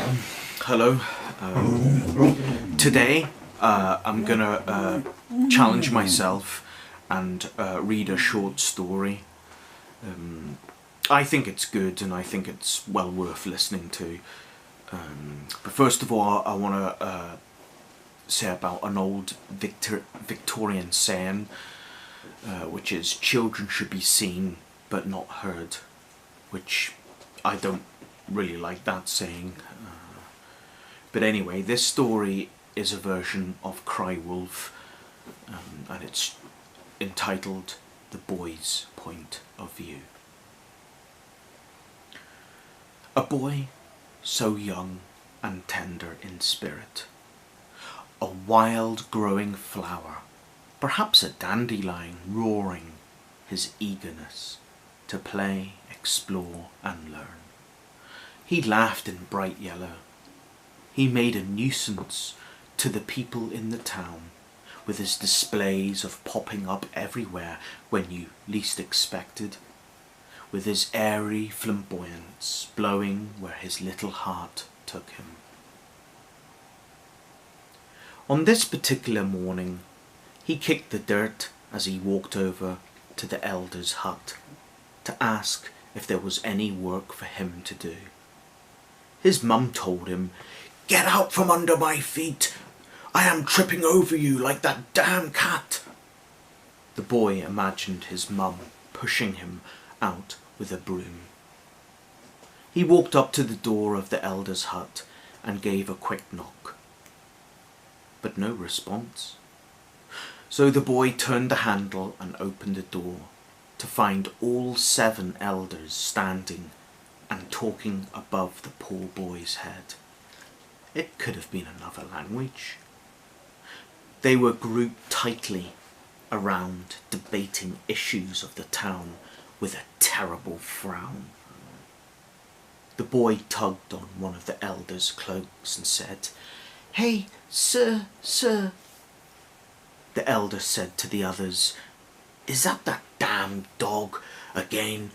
Hello. Today I'm gonna challenge myself and read a short story. I think it's good and I think it's well worth listening to. But first of all, I want to say about an old Victorian saying, which is children should be seen but not heard, which I don't really like that saying. But anyway, this story is a version of Cry Wolf, and it's entitled The Boy's Point of View. A boy so young and tender in spirit, a wild growing flower, perhaps a dandelion roaring his eagerness to play, explore and learn. He laughed in bright yellow. He made a nuisance to the people in the town with his displays of popping up everywhere when you least expected, with his airy flamboyance blowing where his little heart took him. On this particular morning, he kicked the dirt as he walked over to the elder's hut to ask if there was any work for him to do. His mum told him, "Get out from under my feet! I am tripping over you like that damn cat!" The boy imagined his mum pushing him out with a broom. He walked up to the door of the elder's hut and gave a quick knock. But no response. So the boy turned the handle and opened the door to find all 7 elders standing and talking above the poor boy's head. It could have been another language. They were grouped tightly around, debating issues of the town with a terrible frown. The boy tugged on one of the elders' cloaks and said, "Hey, sir." The elder said to the others, "Is that damn dog again?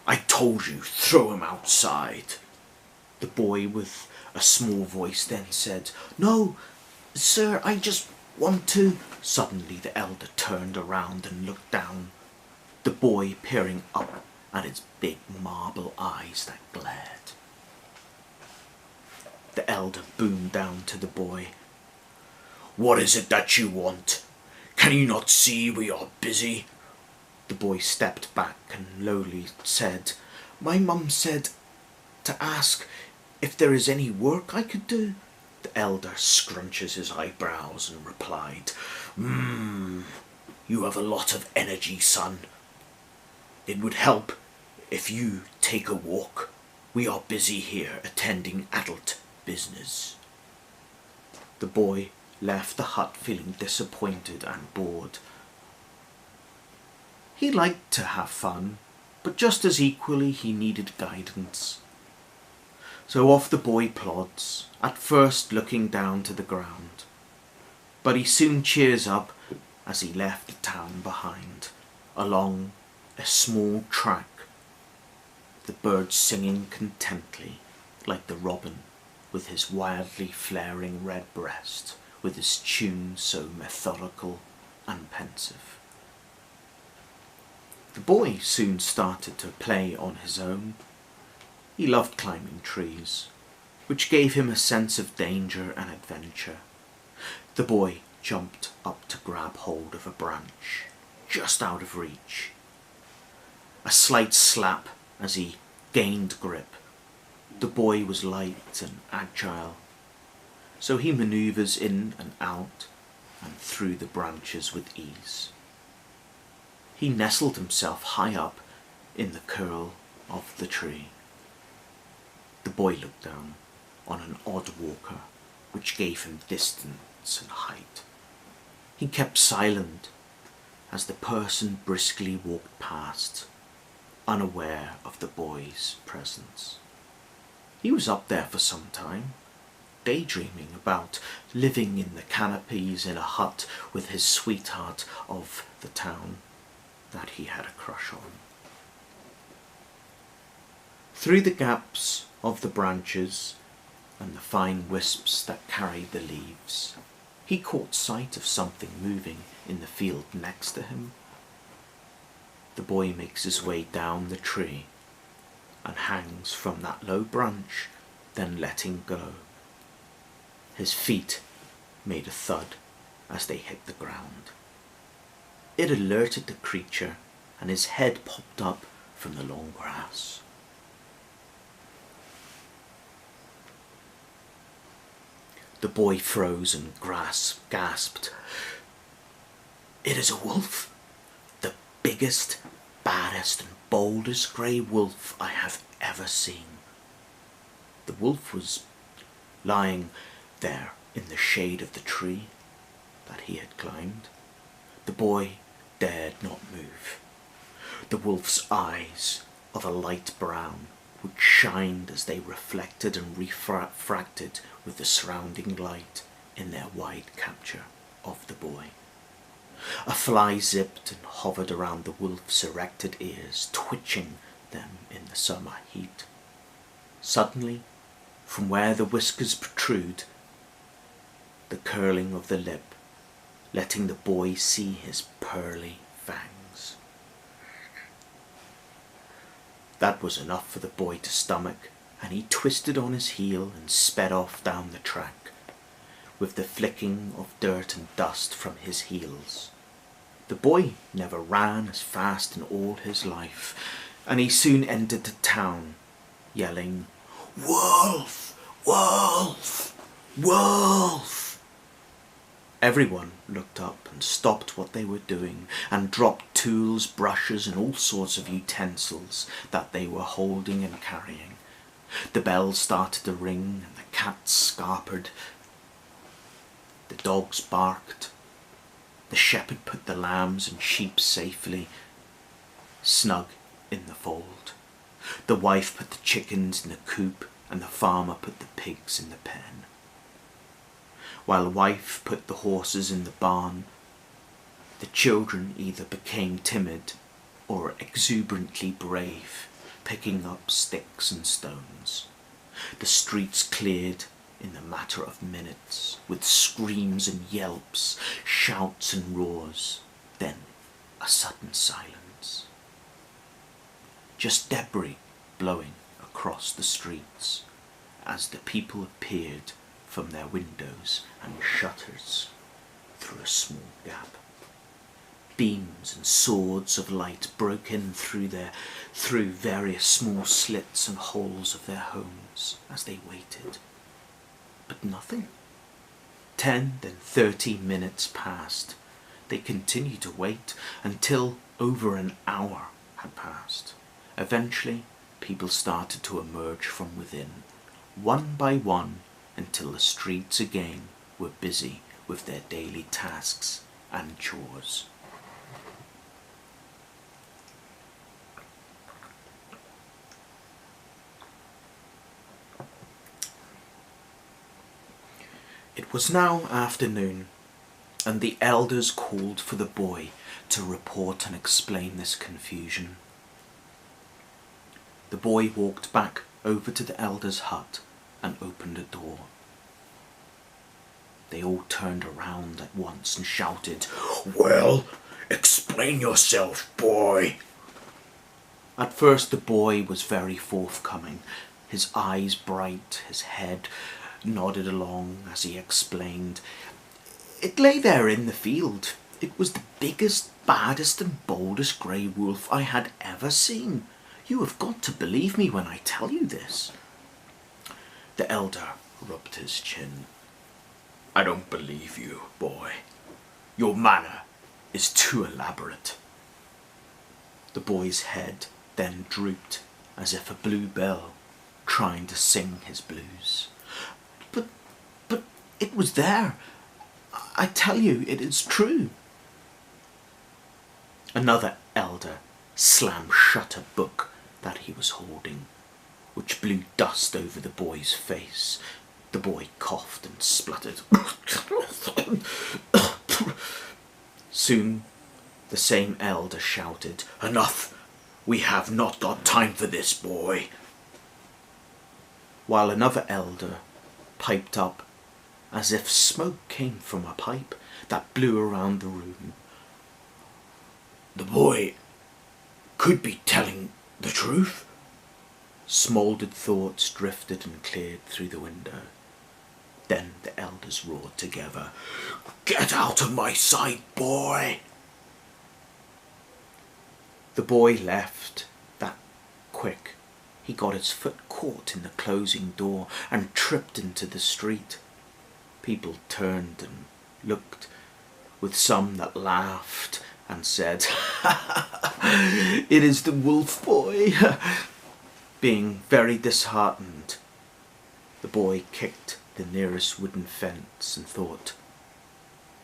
I told you, throw him outside." The boy with a small voice then said, "No, sir, I just want to..." Suddenly the elder turned around and looked down, the boy peering up at its big marble eyes that glared. The elder boomed down to the boy, "What is it that you want? Can you not see we are busy?" The boy stepped back and lowly said, "My mum said to ask if there is any work I could do." The elder scrunches his eyebrows and replied, "You have a lot of energy, son. It would help if you take a walk. We are busy here attending adult business." The boy left the hut feeling disappointed and bored. He liked to have fun, but just as equally he needed guidance. So off the boy plods, at first looking down to the ground. But he soon cheers up as he left the town behind, along a small track, the birds singing contently like the robin with his wildly flaring red breast, with his tune so methodical and pensive. The boy soon started to play on his own. He loved climbing trees, which gave him a sense of danger and adventure. The boy jumped up to grab hold of a branch, just out of reach. A slight slap as he gained grip. The boy was light and agile, so he maneuvers in and out and through the branches with ease. He nestled himself high up in the curl of the tree. The boy looked down on an odd walker, which gave him distance and height. He kept silent as the person briskly walked past, unaware of the boy's presence. He was up there for some time, daydreaming about living in the canopies in a hut with his sweetheart of the town that he had a crush on. Through the gaps of the branches and the fine wisps that carried the leaves, he caught sight of something moving in the field next to him. The boy makes his way down the tree and hangs from that low branch, then letting go. His feet made a thud as they hit the ground. It alerted the creature, and his head popped up from the long grass. The boy froze and gasped. "It is a wolf, the biggest, baddest and boldest grey wolf I have ever seen." The wolf was lying there in the shade of the tree that he had climbed. The boy dared not move. The wolf's eyes, of a light brown, which shined as they reflected and refracted with the surrounding light in their wide capture of the boy. A fly zipped and hovered around the wolf's erected ears, twitching them in the summer heat. Suddenly, from where the whiskers protrude, the curling of the lip, letting the boy see his pearly fangs. That was enough for the boy to stomach, and he twisted on his heel and sped off down the track, with the flicking of dirt and dust from his heels. The boy never ran as fast in all his life, and he soon entered the town, yelling, "Wolf! Wolf! Wolf!" Everyone looked up and stopped what they were doing and dropped tools, brushes and all sorts of utensils that they were holding and carrying. The bells started to ring and the cats scarpered. The dogs barked. The shepherd put the lambs and sheep safely snug in the fold. The wife put the chickens in the coop and the farmer put the pigs in the pen. While wife put the horses in the barn, the children either became timid or exuberantly brave, picking up sticks and stones. The streets cleared in the matter of minutes, with screams and yelps, shouts and roars, then a sudden silence. Just debris blowing across the streets as the people appeared from their windows and shutters through a small gap. Beams and swords of light broke in through various small slits and holes of their homes as they waited. But nothing. 10, then 30 minutes passed. They continued to wait until over an hour had passed. Eventually, people started to emerge from within, one by one, until the streets again were busy with their daily tasks and chores. It was now afternoon, and the elders called for the boy to report and explain this confusion. The boy walked back over to the elders' hut and opened a door. They all turned around at once and shouted, "Well, explain yourself, boy." At first the boy was very forthcoming, his eyes bright, his head nodded along as he explained. "It lay there in the field. It was the biggest, baddest and boldest grey wolf I had ever seen. You have got to believe me when I tell you this." The elder rubbed his chin. "I don't believe you, boy. Your manner is too elaborate." The boy's head then drooped as if a bluebell trying to sing his blues. But it was there. I tell you, it is true." Another elder slammed shut a book that he was holding, which blew dust over the boy's face. The boy coughed and spluttered. Soon the same elder shouted, "Enough! We have not got time for this, boy." while another elder piped up as if smoke came from a pipe that blew around the room. "The boy could be telling the truth." Smouldered thoughts drifted and cleared through the window. Then the elders roared together, "Get out of my sight, boy!" The boy left that quick. He got his foot caught in the closing door and tripped into the street. People turned and looked, with some that laughed and said, "It is the wolf boy." Being very disheartened, the boy kicked the nearest wooden fence and thought,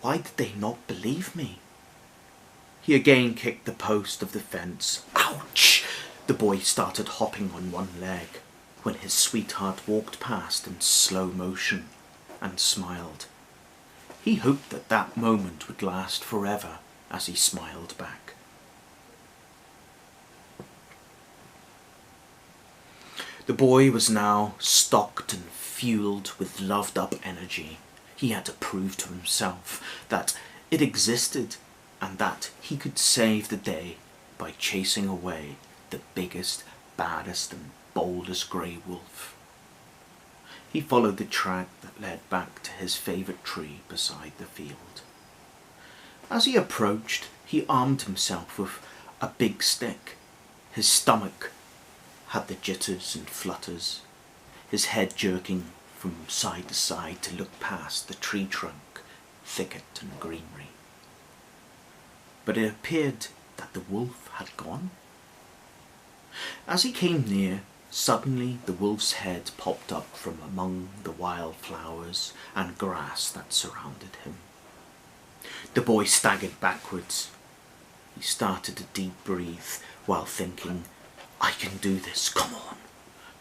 why did they not believe me? He again kicked the post of the fence. Ouch! The boy started hopping on one leg when his sweetheart walked past in slow motion and smiled. He hoped that that moment would last forever as he smiled back. The boy was now stocked and fueled with loved-up energy. He had to prove to himself that it existed and that he could save the day by chasing away the biggest, baddest and boldest grey wolf. He followed the track that led back to his favourite tree beside the field. As he approached, he armed himself with a big stick. His stomach had the jitters and flutters, his head jerking from side to side to look past the tree trunk, thicket and greenery. But it appeared that the wolf had gone. As he came near, suddenly the wolf's head popped up from among the wild flowers and grass that surrounded him. The boy staggered backwards. He started to deep breathe while thinking, I can do this, come on,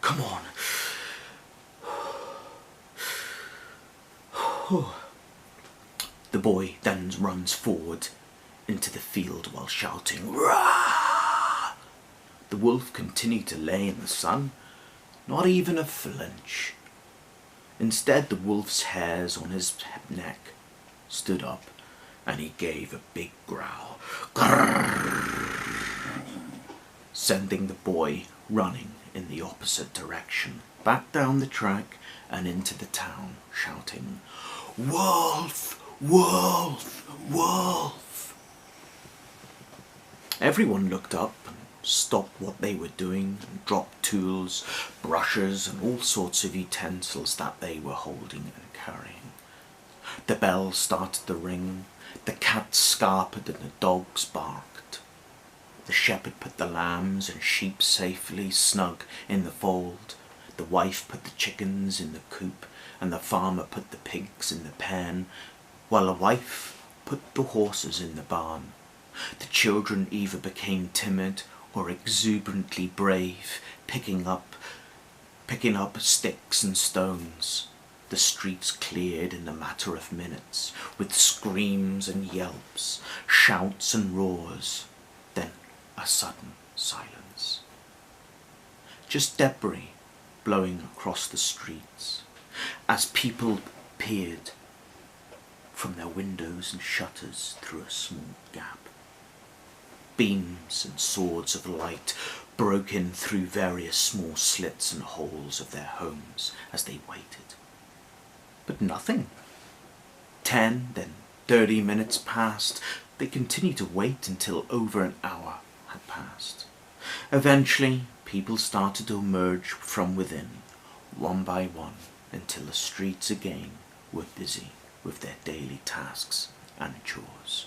come on. The boy then runs forward into the field while shouting, "Rah!" The wolf continued to lay in the sun, not even a flinch. Instead, the wolf's hairs on his neck stood up and he gave a big growl, sending the boy running in the opposite direction, back down the track and into the town, shouting, "Wolf! Wolf! Wolf!" Everyone looked up and stopped what they were doing and dropped tools, brushes and all sorts of utensils that they were holding and carrying. The bell started to ring, the cats scarpered and the dogs barked. The shepherd put the lambs and sheep safely snug in the fold. The wife put the chickens in the coop and the farmer put the pigs in the pen, while the wife put the horses in the barn. The children either became timid or exuberantly brave, picking up sticks and stones. The streets cleared in a matter of minutes, with screams and yelps, shouts and roars, then a sudden silence. Just debris blowing across the streets as people peered from their windows and shutters through a small gap. Beams and swords of light broke in through various small slits and holes of their homes as they waited. But nothing. 10, then 30 minutes passed. They continued to wait until over an hour had passed. Eventually, people started to emerge from within, one by one, until the streets again were busy with their daily tasks and chores.